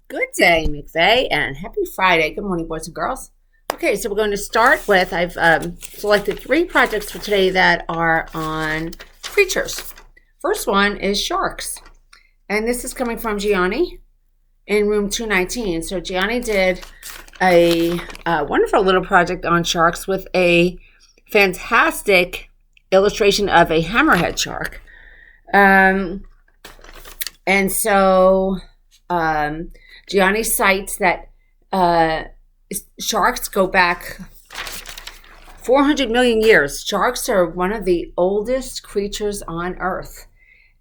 Good day, McVeigh, and happy Friday. Good morning, boys and girls. Okay, so we're going to start with, I've selected 3 projects for today that are on creatures. First one is sharks, and this is coming from Gianni in room 219. So Gianni did a wonderful little project on sharks with a fantastic illustration of a hammerhead shark. And so Gianni cites that sharks go back 400 million years. Sharks are one of the oldest creatures on Earth,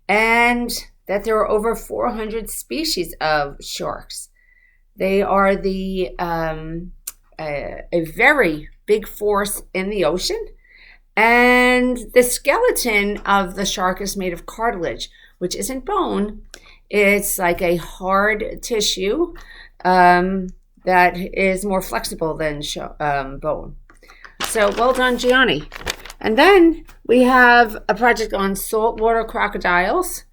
and that there are over 400 species of sharks. They are a very big force in the ocean, and the skeleton of the shark is made of cartilage, which isn't bone. It's like a hard tissue that is more flexible than bone. So well done, Gianni. And then we have a project on saltwater crocodiles.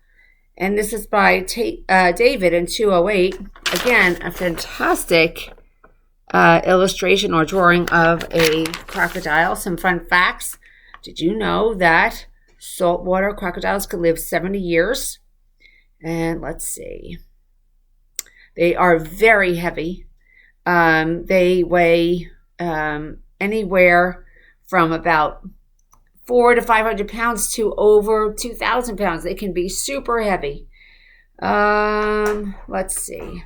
And this is by David in 208. Again, a fantastic illustration or drawing of a crocodile. Some fun facts. Did you know that saltwater crocodiles could live 70 years? And let's see. They are very heavy. They weigh anywhere from about 400 to 500 pounds to over 2,000 pounds. They can be super heavy. Let's see.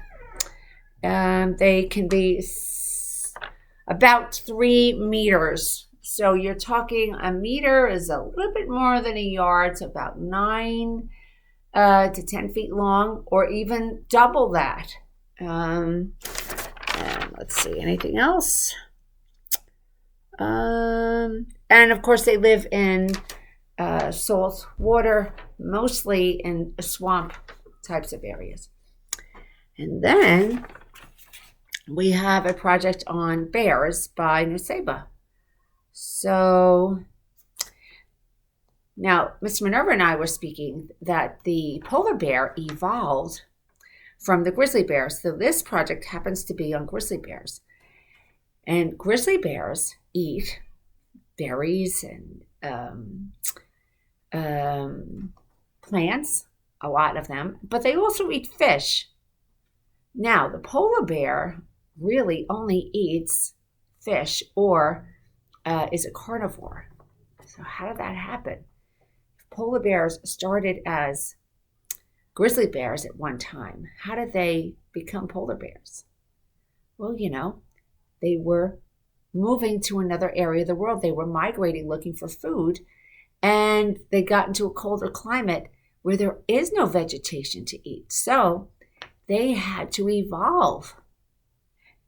They can be about 3 meters. So you're talking a meter is a little bit more than a yard. So about 9 to 10 feet long, or even double that. And let's see, anything else? And of course, they live in salt water, mostly in swamp types of areas. And then we have a project on bears by Nuseba. So now, Mr. Minerva and I were speaking that the polar bear evolved from the grizzly bear. So this project happens to be on grizzly bears. And grizzly bears eat berries and plants, a lot of them, but they also eat fish. Now, the polar bear really only eats fish or is a carnivore. So how did that happen? Polar bears started as grizzly bears at one time. How did they become polar bears? Well, they were moving to another area of the world. They were migrating, looking for food, and they got into a colder climate where there is no vegetation to eat. So they had to evolve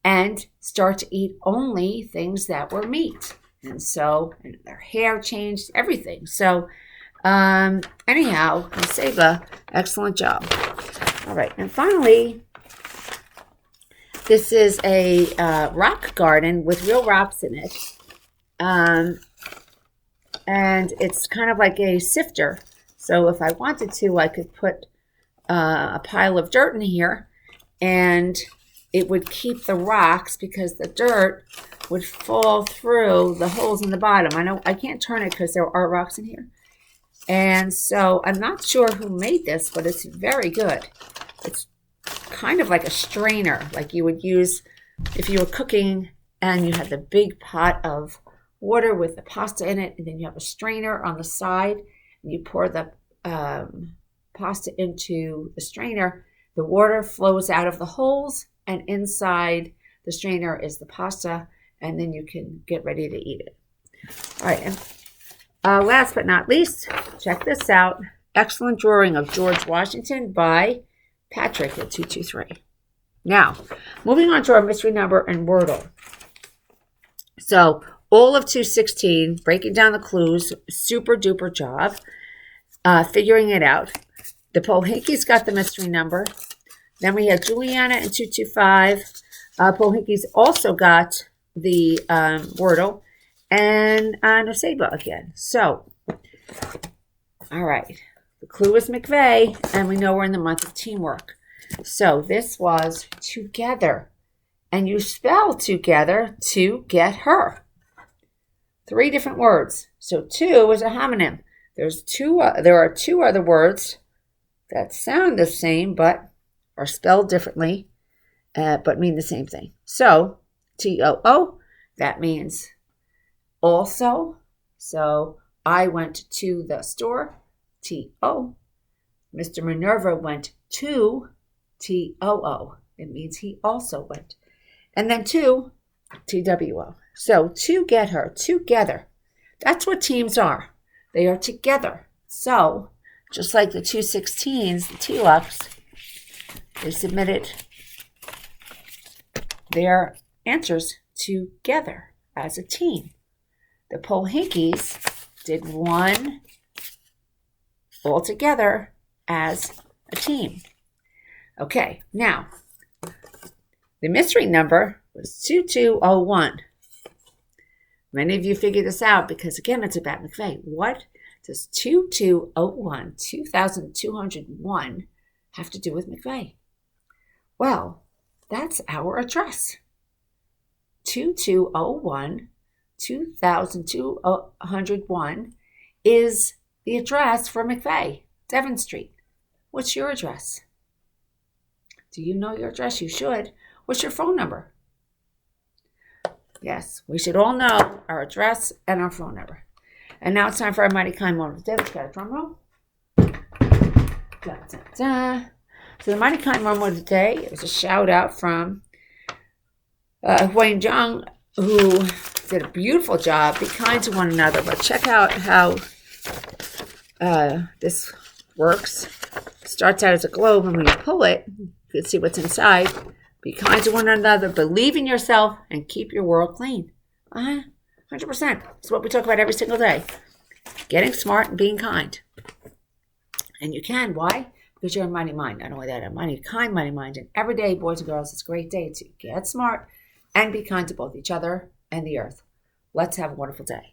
and start to eat only things that were meat. And so their hair changed, everything. So anyhow, Seba, excellent job. All right, and finally, this is a rock garden with real rocks in it. And it's kind of like a sifter. So if I wanted to, I could put a pile of dirt in here, and it would keep the rocks because the dirt would fall through the holes in the bottom. I know I can't turn it because there are rocks in here. And so I'm not sure who made this, but it's very good. It's kind of like a strainer, like you would use if you were cooking and you had the big pot of water with the pasta in it, and then you have a strainer on the side, and you pour the pasta into the strainer. The water flows out of the holes, and inside the strainer is the pasta, and then you can get ready to eat it. All right, and last but not least, check this out. Excellent drawing of George Washington by Patrick at 223. Now, moving on to our mystery number and Wordle. So, all of 216, breaking down the clues, super duper job, figuring it out. The Pohinkies got the mystery number. Then we had Juliana in 225. Pohinkies also got the Wordle. And Nuseba again. So, all right. The clue is McVeigh, and we know we're in the month of teamwork. So this was together. And you spell together to get her. 3 different words. So two is a homonym. There are 2 other words that sound the same but are spelled differently, but mean the same thing. So TOO, that means also. So I went to the store, TO. Mr. Minerva went to, TOO. It means he also went. And then to, TWO. So to get her, together. That's what teams are. They are together. So just like the 216s, the TLUX, they submitted their answers together as a team. The Polhinkies did one all together as a team. Okay, now, the mystery number was 2201. Many of you figured this out because, again, it's about McVeigh. What does 2201, 2201, have to do with McVeigh? Well, that's our address. 2201, 2201 is the address for McVeigh, Devon Street. What's your address? Do you know your address? You should. What's your phone number? Yes, we should all know our address and our phone number. And now it's time for our Mighty Kind Moment of the Day. Let's get a drum roll. Da, da, da. So the Mighty Kind Moment of the Day is a shout out from Wayne Jung, who did a beautiful job. Be kind to one another, but check out how this works. It starts out as a globe, and when you pull it, you can see what's inside. Be kind to one another, believe in yourself, and keep your world clean. 100%. It's what we talk about every single day. Getting smart and being kind. And you can. Why? Because you're a mighty mind. Not only that, a mighty kind, mighty mind. And every day, boys and girls, it's a great day to get smart and be kind to both each other and the earth. Let's have a wonderful day.